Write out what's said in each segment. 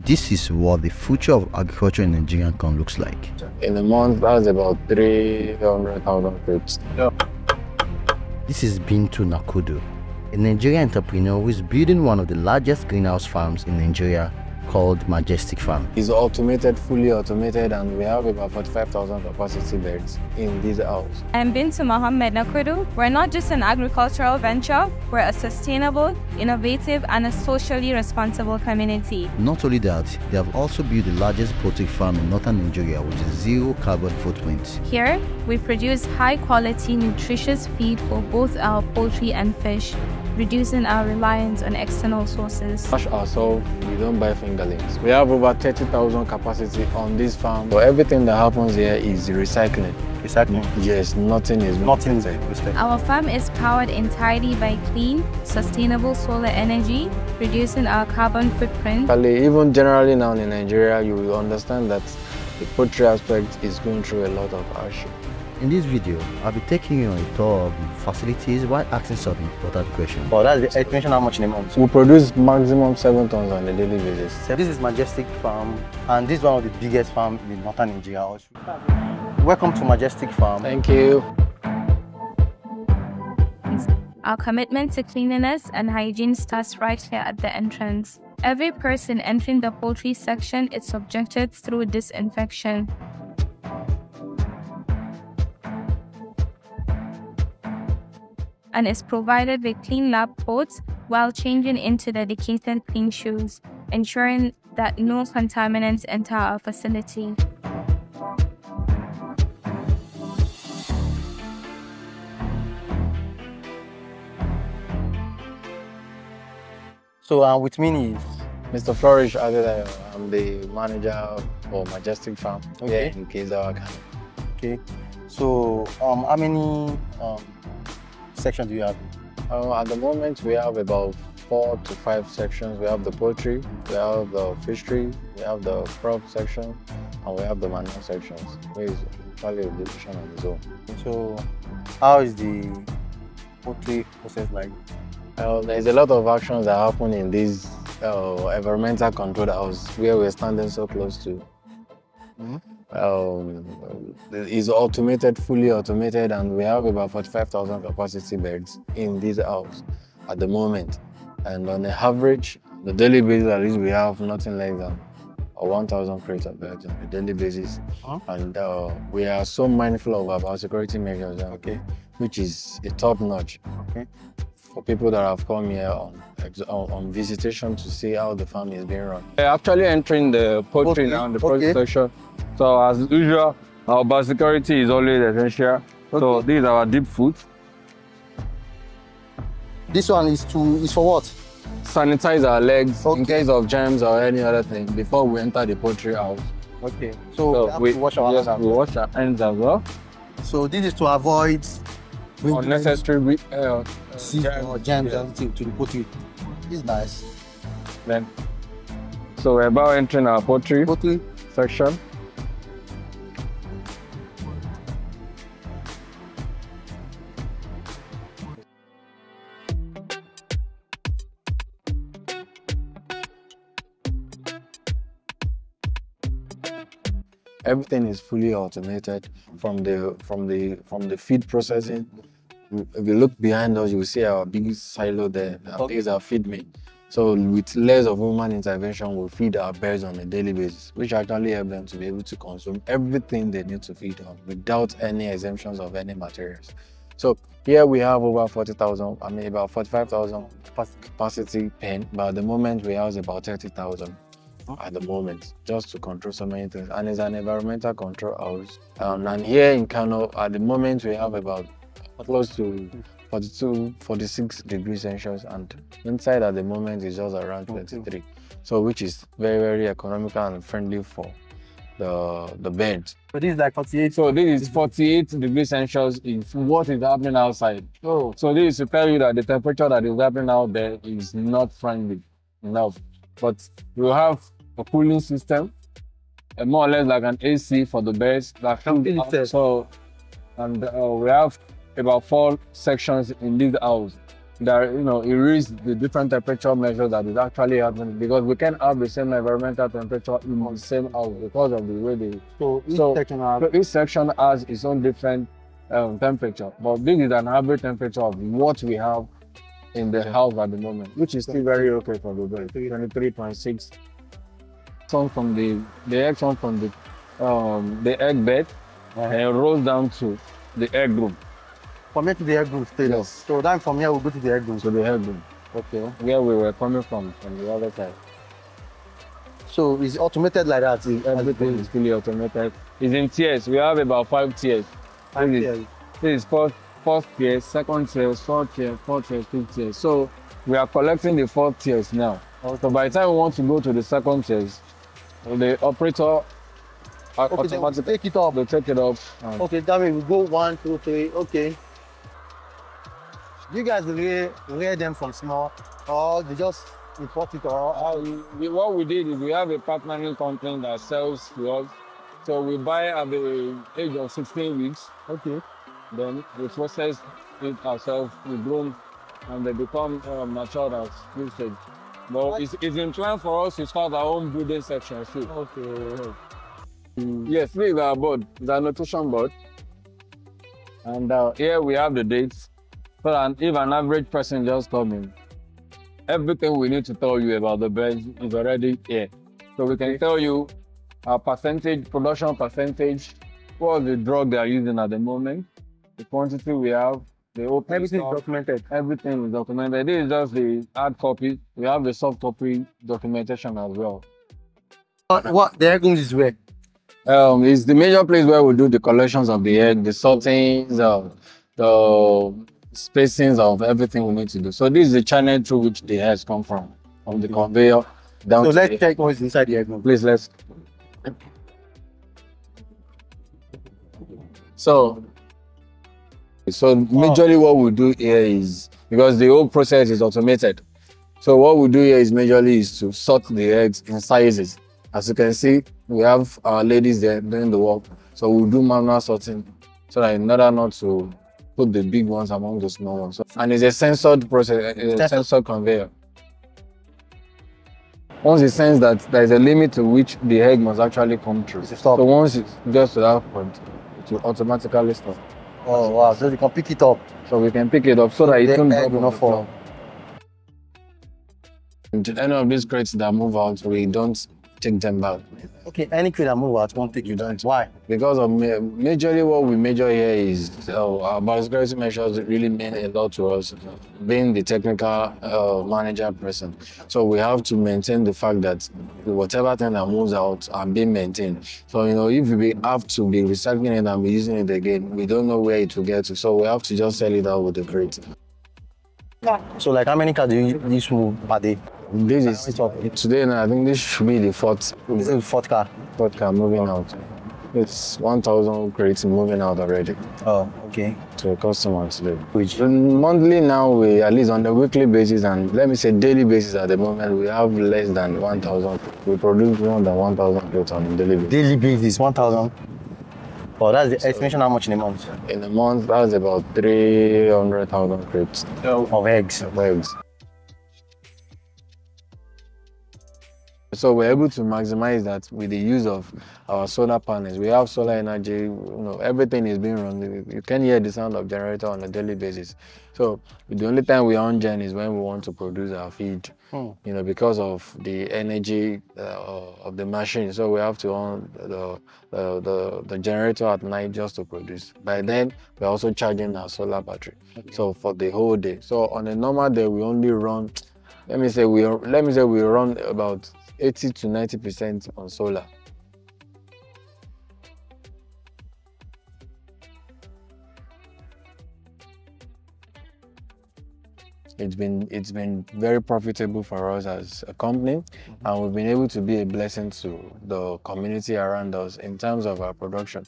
This is what the future of agriculture in Nigeria looks like. In a month, that's about 300,000 crates. Yeah. This is Bintu Nakudu, a Nigerian entrepreneur who is building one of the largest greenhouse farms in Nigeria called Majestik Farm. It's automated, fully automated, and we have about 45,000 capacity beds in this house. I'm Bintu Mohammed Nakudu. We're not just an agricultural venture, we're a sustainable, innovative, and a socially responsible community. Not only that, they have also built the largest poultry farm in northern Nigeria with a zero carbon footprint. Here, we produce high-quality, nutritious feed for both our poultry and fish, reducing our reliance on external sources. Ourselves, we don't buy fingerlings. We have over 30,000 capacity on this farm. So everything that happens here is recycling. Recycling? Yes, nothing is recycled. Our farm is powered entirely by clean, sustainable solar energy, reducing our carbon footprint. Even generally now in Nigeria, you will understand that the poultry aspect is going through a lot of hardship. In this video, I'll be taking you on a tour of the facilities while asking some important questions. Well, that's the estimation how much in a month? We produce maximum 7 tons on a daily basis. So this is Majestik Farm, and this is one of the biggest farms in northern Nigeria also. Welcome to Majestik Farm. Thank you. Our commitment to cleanliness and hygiene starts right here at the entrance. Every person entering the poultry section is subjected through disinfection. And is provided with clean lab coats while changing into dedicated clean shoes, ensuring that no contaminants enter our facility. So with me is Mr. Flourish Adedayo. I'm the manager for Majestik Farm here in Kezawa. Okay. So how many sections do you have? At the moment, we have about 4 to 5 sections. We have the poultry, we have the fishery, we have the crop section, and we have the manure sections. Which is probably a division on its own. So how is the poultry process like? There's a lot of actions that happen in this environmental control house where we're standing so close to. It's automated, fully automated, and we have about 45,000 capacity beds in this house at the moment. And on the average, the daily basis, at least we have nothing less than 1,000 crates of beds on a daily basis. And we are so mindful of our security measures, which is a top notch. For people that have come here on visitation to see how the farm is being run. We're actually entering the poultry now, the poultry section. So as usual, our biosecurity is always essential. So these are our deep foods. This one is for what? Sanitize our legs in case of germs or any other thing before we enter the poultry house. So we wash our hands. We wash our hands as well. So this is to avoid unnecessary germs to the poultry. It's nice. So we're about entering our poultry section. Everything is fully automated from the feed processing. If you look behind us, you will see our big silo there. These are feed mill. So with less of human intervention, we feed our birds on a daily basis, which actually help them to be able to consume everything they need to feed on without any exemptions of any materials. So here we have over 40,000, about 45,000 capacity pen, but at the moment we have about 30,000 at the moment, just to control so many things. And it's an environmental control house. And here in Kano, at the moment we have about close to 42, 46 degrees Celsius, and inside at the moment is just around 23. So which is very, very economical and friendly for the bed. So this is like 48. So this is 48 degrees Celsius in what is happening outside. So this is to tell you that the temperature that is happening out there is not friendly enough. But we have a cooling system, more or less like an AC for the beds. So, and we have about 4 sections in this house. that it reads the different temperature measures that is actually happening, because we can't have the same environmental temperature in the same house because of the way they. So each section has its own different temperature, but this is an average temperature of what we have in the house at the moment, which is still very okay for the bird. 23.6. Some from the egg come from the egg bed and rolls down to the egg room. From here to the egg room stage. Yes. So then from here we'll go to the egg room. So the egg room. Okay. Where we were coming from the other side. So it's automated like that. Everything is fully automated. It's in tiers. We have about 5 tiers. This is first tier, second tier, third tier, fourth tier, fifth tier. So we are collecting the 4 tiers now. So by the time we want to go to the second tiers, the operator automatically take it up. They take it up. Okay, that means we go 1, 2, 3. Okay. You guys rear them from small, or they just import it, or what we did is we have a partnering company that sells to us. So we buy at the age of 16 weeks. Okay. Then we process it ourselves, we groom, and they become matured as new stage. But it's in plan for us to start our own breeding section too. Okay. Yes, this is our board. It's a nutrition board. And here we have the dates. So that if an average person just come in, everything we need to tell you about the birds is already here. So we can tell you our percentage, production percentage, what the drug they are using at the moment, the quantity we have, the open Everything stock, is documented. Everything is documented. This is just the hard copy. We have the soft copy documentation as well. What the egg rooms is where? It's the major place where we do the collections of the egg, the sortings, the spacings of everything we need to do. So this is the channel through which the eggs come from the conveyor down. So let's check what's inside the egg room. Please, let's. So majorly what we do here is, because the whole process is automated, so what we do here is majorly is to sort the eggs in sizes. As you can see, we have our ladies there doing the work. So we'll do manual sorting, so that in order not to put the big ones among the small ones. And it's a censored process, a censored conveyor. Once it senses that there is a limit to which the egg must actually come through. So once it gets to that point, it will automatically stop. Oh wow, so you can pick it up. So we can pick it up so that it won't drop will not fall. Any of these crates that move out, we don't take them back. Okay, any crate that move out won't take you down. Why? Because of majorly what we measure here is our biosecurity measures really mean a lot to us, being the technical manager person. So we have to maintain the fact that whatever thing that moves out are being maintained. So if we have to be recycling it and be using it again, we don't know where it will get to. So we have to just sell it out with the crate. So like how many cars do you move per day? This is today, and I think this should be the fourth car. Fourth car moving out. It's 1,000 crates moving out already. Oh, okay. To a customer today. Which monthly now, we at least on the weekly basis and let me say daily basis at the moment, we have less than 1,000. We produce more than 1,000 crates on a daily basis. Daily basis, 1,000. Oh, that's the estimation. How much in a month? In a month, that's about 300,000 crates of eggs. So we're able to maximize that with the use of our solar panels. We have solar energy, everything is being run. You can hear the sound of generator on a daily basis. So the only time we on gen is when we want to produce our feed, because of the energy of the machine. So we have to on the generator at night just to produce. By then, we're also charging our solar battery. Okay. So for the whole day. So on a normal day, we only run, let me say we run about 80 to 90% on solar. It's been very profitable for us as a company, and we've been able to be a blessing to the community around us in terms of our production.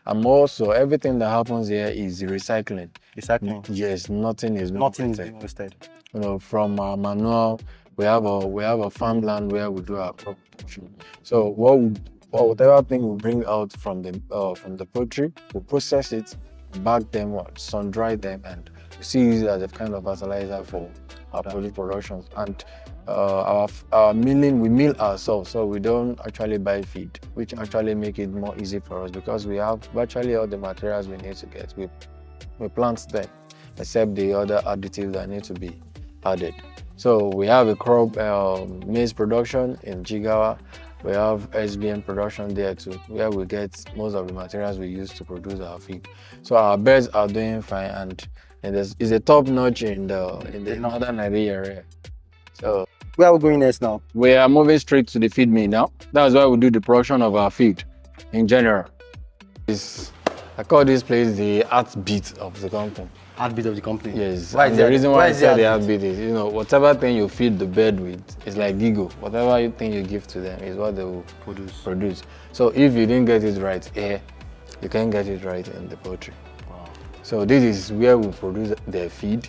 And also, everything that happens here is recycling. Recycling? Yes, nothing is being wasted. From our manual, we have a farmland where we do our production. So whatever thing we bring out from the poultry, we process it, bag them, sun dry them, and see it as a kind of fertilizer for our poultry productions. And our milling, we mill ourselves, so we don't actually buy feed, which actually make it more easy for us because we have virtually all the materials we need to get. We plant them, except the other additives that need to be added. So we have a crop maize production in Jigawa. We have SBN production there too, where we get most of the materials we use to produce our feed. So our birds are doing fine, and it's a top notch in the northern Nigeria area. So where are we going next now? We are moving straight to the feed mill now. That's why we do the production of our feed in general. I call this place the heartbeat of the company. Heartbeat of the company? Yes. And the reason why I say the heartbeat is, you know, whatever thing you feed the bird with, it's like giggle. Whatever thing you give to them is what they will produce. So if you didn't get it right here, you can't get it right in the poultry. Wow. So this is where we produce their feed.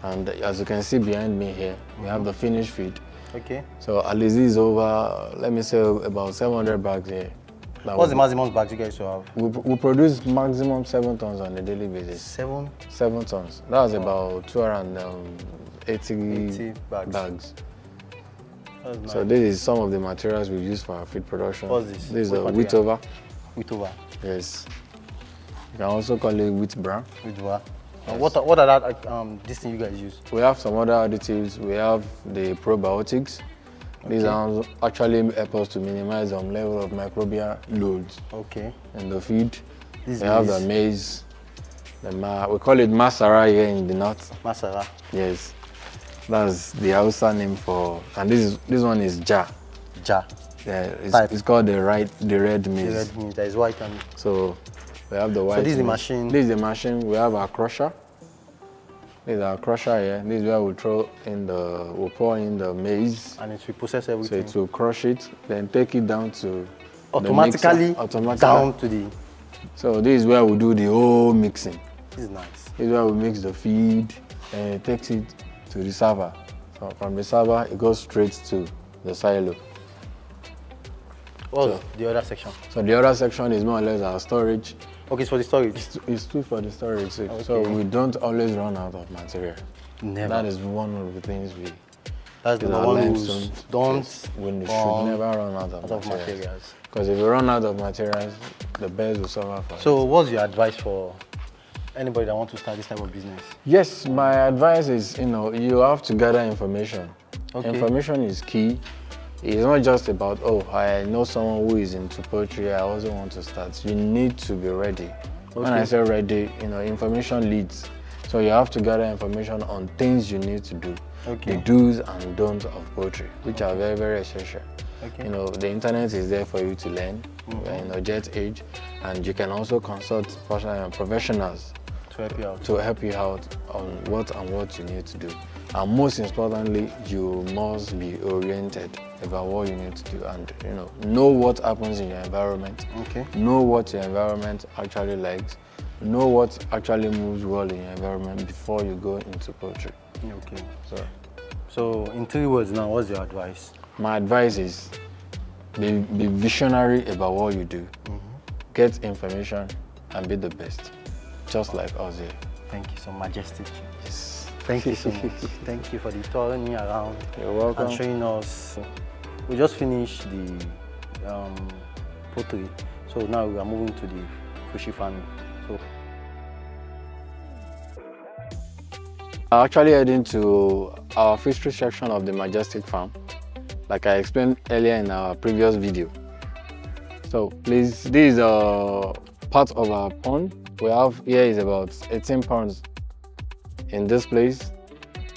And as you can see behind me here, we have the finished feed. Okay. So at least this is over, let me say, about 700 bags here. What's the maximum bags you guys have? We produce maximum 7 tons on a daily basis. 7 tons. That's about 280 bags. Nice. So this is some of the materials we use for our feed production. What's this? This is a wheat over. Wheat over. Yes. You can also call it wheat bran. Wheat over. Yes. What are that this thing you guys use? We have some other additives. We have the probiotics. Okay. These are actually help us to minimize the level of microbial loads in the feed. We have the maize, we call it masara here in the north. Masara? Yes. That's the Hausa name for, and this one is ja. Ja? Yeah, it's called the red maize. The red maize, that is white. So we have the white. So this is the maize. machine? This is the machine. We have our crusher. This is our crusher here. This is where we pour in the maize. And it will process everything. So it will crush it, then take it down to automatically down to the. So this is where we do the whole mixing. This is nice. This is where we mix the feed and it takes it to the server. So from the server, it goes straight to the silo. What's the other section? So the other section is more or less our storage. Okay, it's for the storage? It's too for the storage. So we don't always run out of material. Never. That is one of the things that's the one we don't should never run out of materials. Because if you run out of materials, the birds will suffer for it. So what's your advice for anybody that wants to start this type of business? Yes, my advice is, you have to gather information. Okay. Information is key. It's not just about, I know someone who is into poultry, I also want to start. You need to be ready. Okay. When I say ready, information leads. So you have to gather information on things you need to do. Okay. The do's and don'ts of poultry, which are very, very essential. Okay. The internet is there for you to learn, jet age, and you can also consult professionals to help you out on what you need to do. And most importantly, you must be oriented about what you need to do and know what happens in your environment. Okay. Know what your environment actually likes. Know what actually moves well in your environment before you go into poultry. Okay. So in 3 words now, what's your advice? My advice is be visionary about what you do. Get information and be the best. Just like us here. Thank you so Majestik. Yes. Thank you so much. Thank you for the turning around. You're welcome. And showing us. We just finished the poultry. So now we are moving to the fishy farming. So actually heading to our fishery section of the Majestik Farm, like I explained earlier in our previous video. So please, this is a part of our pond. We have here is about 18 ponds in this place,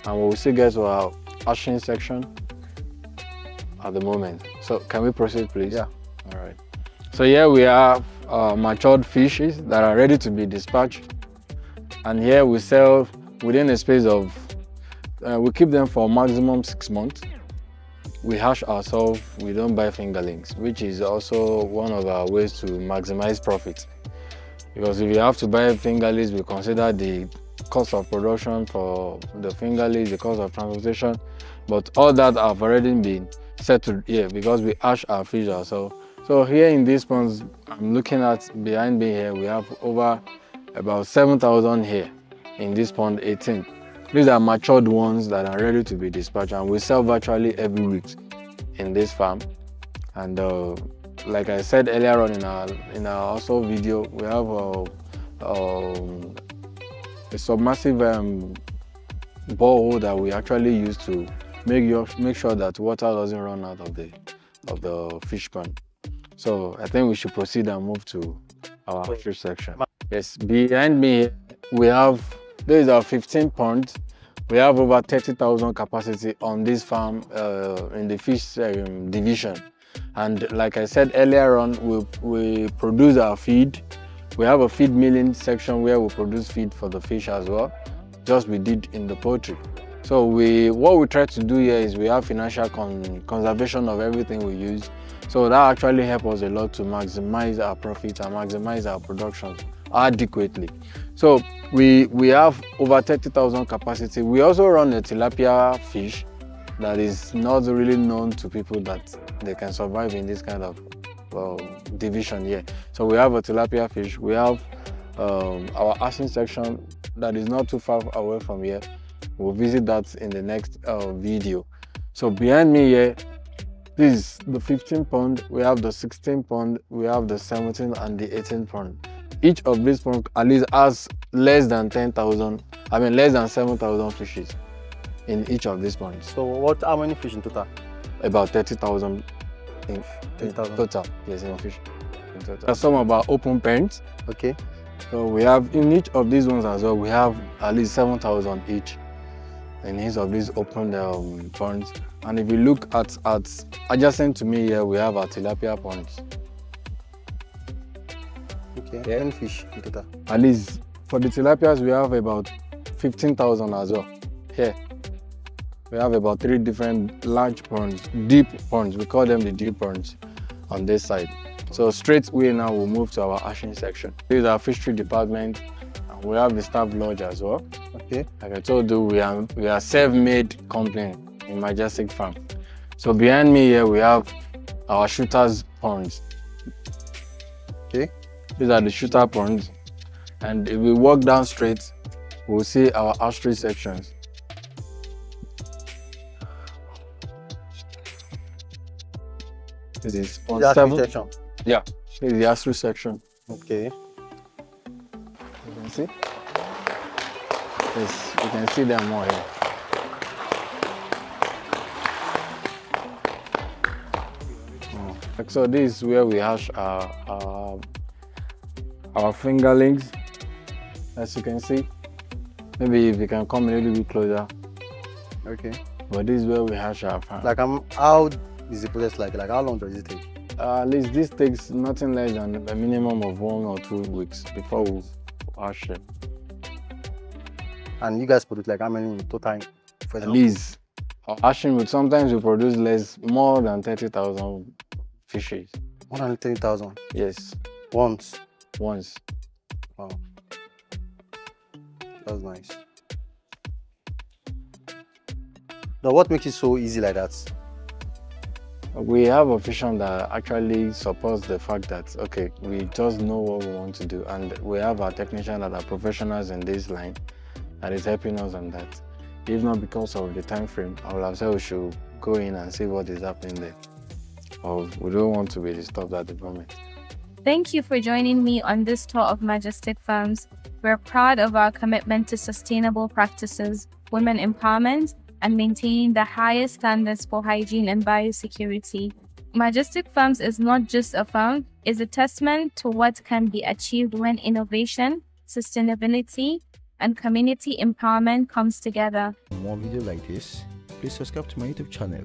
and we will still get to our hatching section at the moment. So can we proceed, please? Yeah. All right. So here we have matured fishes that are ready to be dispatched, and here we sell within a space of we keep them for maximum 6 months. We hatch ourselves. We don't buy fingerlings, which is also one of our ways to maximize profit. Because if you have to buy fingerlings, we consider the cost of production for the fingerlings, the cost of transportation, but all that have already been settled here because we hatch our fish ourselves. So here in these ponds, I'm looking at behind me here, we have over about 7,000 here. in this pond 18. These are matured ones that are ready to be dispatched, and we sell virtually every week in this farm. And like I said earlier on in our also video, we have a submersive borehole that we actually use to make sure that water doesn't run out of the fish pond. So I think we should proceed and move to our fish section. Yes, behind me we have, these are 15 ponds. We have over 30,000 capacity on this farm in the fish division. And like I said earlier on, we produce our feed. We have a feed milling section where we produce feed for the fish as well, just we did in the poultry. So what we try to do here is we have financial conservation of everything we use. So that actually helps us a lot to maximize our profit and maximize our production adequately. So we have over 30,000 capacity. We also run a tilapia fish that is not really known to people that they can survive in this kind of division here. So we have a tilapia fish. We have our hatching section that is not too far away from here. We'll visit that in the next video. So behind me here, this is the 15 pond, we have the 16 pond, we have the 17 and the 18 pond. Each of these ponds at least has less than 7,000 fishes in each of these ponds. So how many fish in total? About 30,000 in 30,000 total. Yes, in fish in total. Some of our open pens. Okay. So we have in each of these ones as well, we have at least 7,000 each in each of these open ponds. And if you look at adjacent to me here, we have our tilapia ponds. Okay, yeah. 10 fish in total. At least for the tilapias, we have about 15,000 as well. Here, we have about 3 different large ponds, deep ponds. We call them the deep ponds on this side. So straight away now we'll move to our hatching section. This is our fishery department, and we have the staff lodge as well. Okay. Like I told you, we are self-made company in Majestik Farm. So behind me here we have our shooters ponds. Okay. These are the shooter ponds, and if we walk down straight, we'll see our hatchery sections. This is pond 7. Section. Yeah, this is the hatchery section. Okay. You can see. Yes, you can see them more here. So this is where we hatch our fingerlings, as you can see. Maybe if you can come a little bit closer. Okay. But this is where we hatch our farm. Like how is the process like? Like how long does it take? At least this takes nothing less than a minimum of 1 or 2 weeks before we hatch them. And you guys produce like how many in total? At least our hatching would sometimes we produce more than 30,000 fishes. 130,000. Yes. Once. Wow. That's nice. Now, what makes it so easy like that? We have a vision that actually supports the fact that, okay, we just know what we want to do, and we have our technicians that are professionals in this line that is helping us on that. If not because of the time frame, I would have said we should go in and see what is happening there. Or we don't want to be disturbed at the moment. Thank you for joining me on this tour of Majestik Farms. We're proud of our commitment to sustainable practices, women empowerment, and maintaining the highest standards for hygiene and biosecurity. Majestik Farms is not just a farm, it's a testament to what can be achieved when innovation, sustainability, and community empowerment comes together. For more videos like this, please subscribe to my YouTube channel.